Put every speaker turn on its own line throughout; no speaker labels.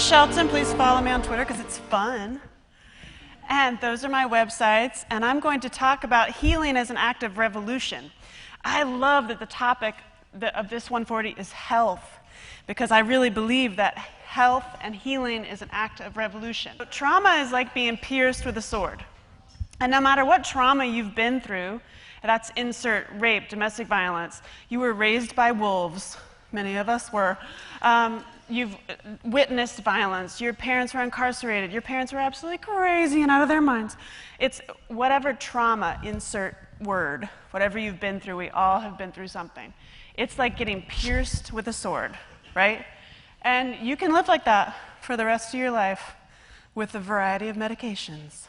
Shelton. Please follow me on Twitter because it's fun. And those are my websites. And I'm going to talk about healing as an act of revolution. I love that the topic of this 140 is health, because I really believe that health and healing is an act of revolution. So trauma is like being pierced with a sword. And no matter what trauma you've been through, that's insert rape, domestic violence, you were raised by wolves, many of us were, you've witnessed violence, your parents were incarcerated, your parents were absolutely crazy and out of their minds. It's whatever trauma, insert word, whatever you've been through, we all have been through something. It's like getting pierced with a sword, right? And you can live like that for the rest of your life with a variety of medications.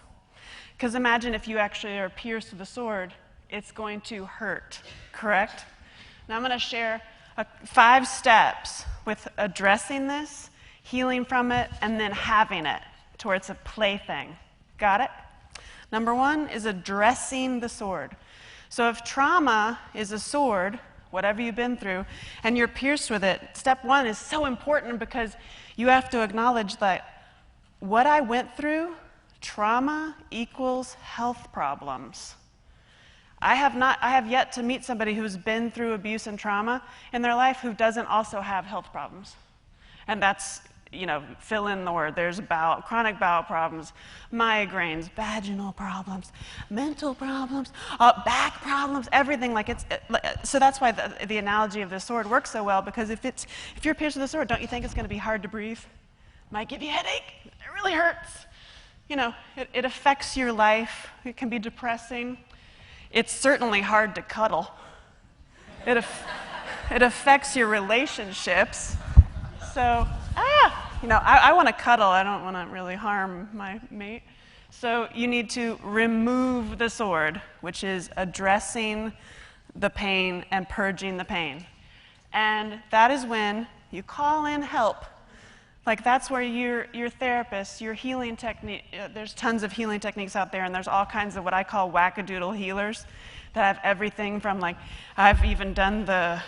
Because imagine if you actually are pierced with a sword, it's going to hurt, correct? Now I'm going to share 5 steps with addressing this, healing from it, and then having it to where it's a plaything. Got it? Number 1 is addressing the sword. So if trauma is a sword, whatever you've been through, and you're pierced with it, step 1 is so important because you have to acknowledge that what I went through, trauma equals health problems. I have yet to meet somebody who's been through abuse and trauma in their life who doesn't also have health problems. And that's, fill in the word. There's chronic bowel problems, migraines, vaginal problems, mental problems, back problems, everything. So that's why the analogy of the sword works so well, because if you're pierced with a sword, don't you think it's going to be hard to breathe? Might give you a headache. It really hurts. It affects your life. It can be depressing. It's certainly hard to cuddle. It affects your relationships. So, I want to cuddle. I don't want to really harm my mate. So you need to remove the sword, which is addressing the pain and purging the pain. And that is when you call in help. That's where your therapist, your healing technique, there's tons of healing techniques out there, and there's all kinds of what I call wackadoodle healers that have everything from, I've even done the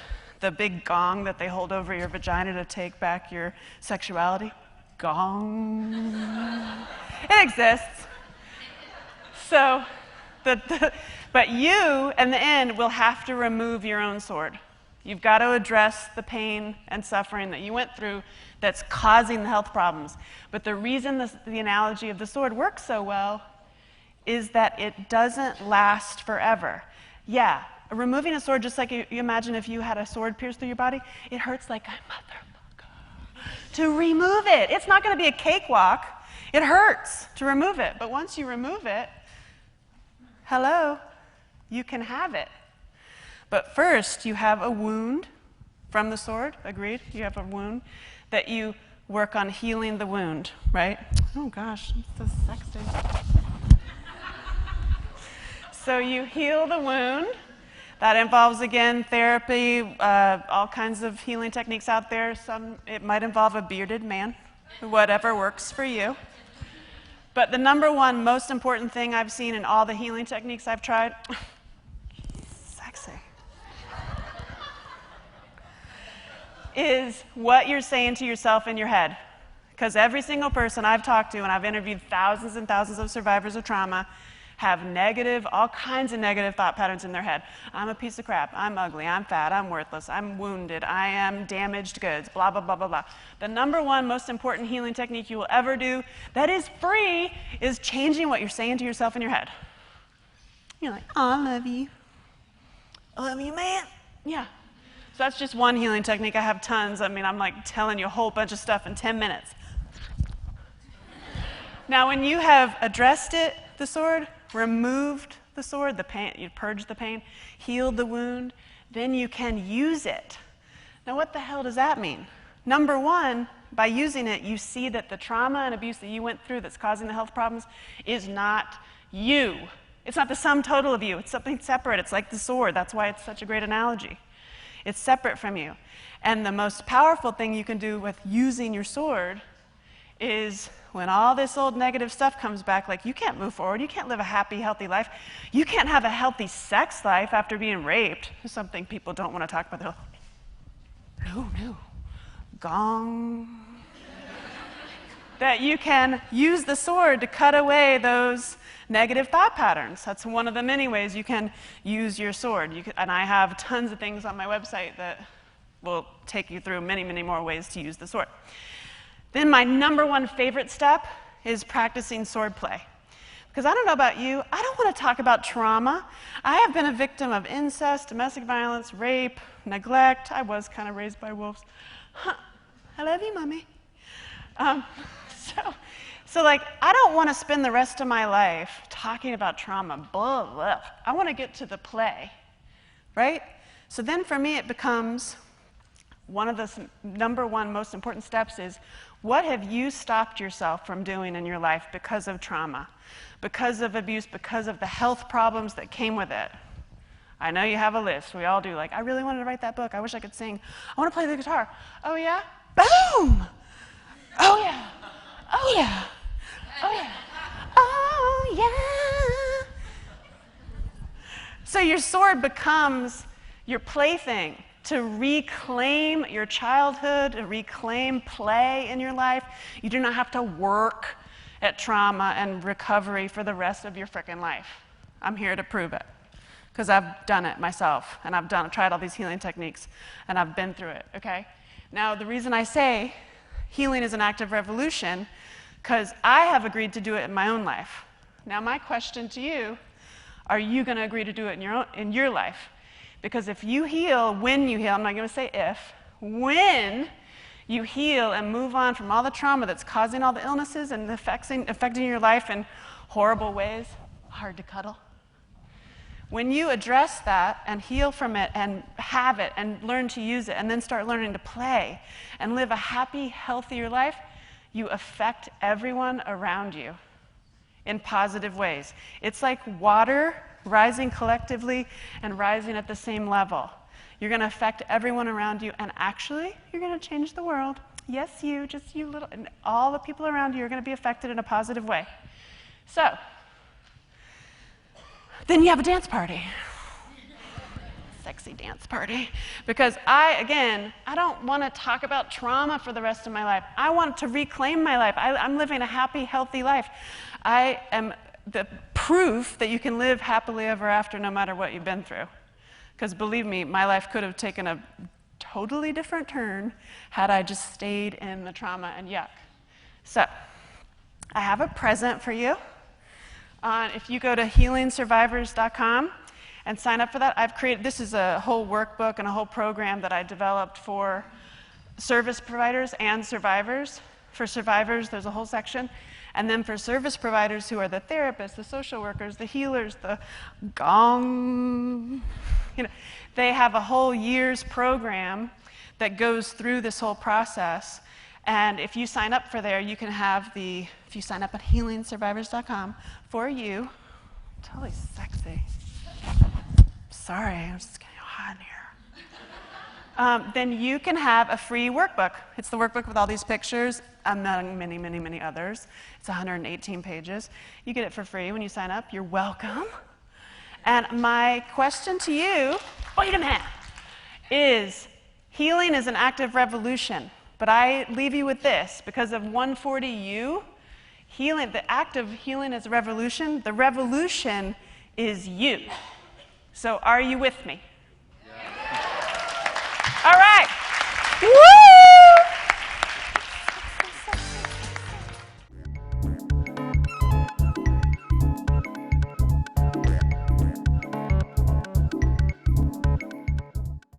big gong that they hold over your vagina to take back your sexuality. Gong. It exists. So, but you, in the end, will have to remove your own sword. You've got to address the pain and suffering that you went through that's causing the health problems. But the reason the analogy of the sword works so well is that it doesn't last forever. Yeah, removing a sword, just like you imagine if you had a sword pierced through your body, it hurts like a motherfucker to remove it. It's not going to be a cakewalk. It hurts to remove it. But once you remove it, hello, you can have it. But first, you have a wound from the sword, agreed? You have a wound that you work on healing the wound, right? Oh gosh, I'm so sexy. So you heal the wound. That involves, again, therapy, all kinds of healing techniques out there. It might involve a bearded man, whatever works for you. But the number 1 most important thing I've seen in all the healing techniques I've tried, sexy, is what you're saying to yourself in your head. Because every single person I've talked to, and I've interviewed thousands and thousands of survivors of trauma, have all kinds of negative thought patterns in their head. I'm a piece of crap. I'm ugly. I'm fat. I'm worthless. I'm wounded. I am damaged goods. Blah, blah, blah, blah, blah. The number 1 most important healing technique you will ever do that is free is changing what you're saying to yourself in your head. You're like, oh, I love you. I love you, man. Yeah. So that's just one healing technique. I have tons. I'm telling you a whole bunch of stuff in 10 minutes. Now, when you have addressed the sword, removed the sword, the pain, you purged the pain, healed the wound, then you can use it. Now, what the hell does that mean? Number 1, by using it, you see that the trauma and abuse that you went through that's causing the health problems is not you. It's not the sum total of you. It's something separate. It's like the sword. That's why it's such a great analogy. It's separate from you. And the most powerful thing you can do with using your sword is when all this old negative stuff comes back, you can't move forward, you can't live a happy, healthy life, you can't have a healthy sex life after being raped. It's something people don't want to talk about. No, gong. that you can use the sword to cut away those negative thought patterns. That's one of the many ways you can use your sword. And I have tons of things on my website that will take you through many, many more ways to use the sword. Then my number one favorite step is practicing sword play. Because I don't know about you, I don't want to talk about trauma. I have been a victim of incest, domestic violence, rape, neglect. I was kind of raised by wolves. I love you, Mommy. So I don't want to spend the rest of my life talking about trauma. Blah, blah. I want to get to the play, right? So then for me, it becomes one of the number one most important steps is, what have you stopped yourself from doing in your life because of trauma, because of abuse, because of the health problems that came with it? I know you have a list. We all do. Like, I really wanted to write that book. I wish I could sing. I want to play the guitar. Oh, yeah? Boom! Oh, yeah. Oh, yeah. Oh, yeah. Oh, yeah. So your sword becomes your plaything to reclaim your childhood, to reclaim play in your life. You do not have to work at trauma and recovery for the rest of your frickin' life. I'm here to prove it, because I've done it myself, and I've tried all these healing techniques, and I've been through it, okay? Now, the reason I say healing is an active revolution, because I have agreed to do it in my own life. Now, my question to you, are you going to agree to do it in your life? Because if you heal, when you heal, I'm not going to say if, when you heal and move on from all the trauma that's causing all the illnesses and affecting your life in horrible ways, hard to cuddle. When you address that and heal from it and have it and learn to use it and then start learning to play and live a happy, healthier life, you affect everyone around you in positive ways. It's like water rising collectively and rising at the same level. You're going to affect everyone around you, and actually, you're going to change the world. Yes, you, just you little, and all the people around you are going to be affected in a positive way. So, then you have a dance party. Sexy dance party. Because I don't want to talk about trauma for the rest of my life. I want to reclaim my life. I'm living a happy, healthy life. I am the proof that you can live happily ever after no matter what you've been through. Because believe me, my life could have taken a totally different turn had I just stayed in the trauma and yuck. So, I have a present for you. If you go to healingsurvivors.com and sign up for that, this is a whole workbook and a whole program that I developed for service providers and survivors. For survivors, there's a whole section. And then for service providers, who are the therapists, the social workers, the healers, the gong, they have a whole year's program that goes through this whole process. And if you sign up for there, you can have if you sign up at healingsurvivors.com for you, totally sexy. Sorry, I'm just getting hot in here. Then you can have a free workbook. It's the workbook with all these pictures, among many, many, many others. It's 118 pages. You get it for free when you sign up. You're welcome. And my question to you, wait a minute, is healing is an active revolution. But I leave you with this, because of 140U, the act of healing is a revolution. The revolution is you. So are you with me? Yeah. All right. Woo!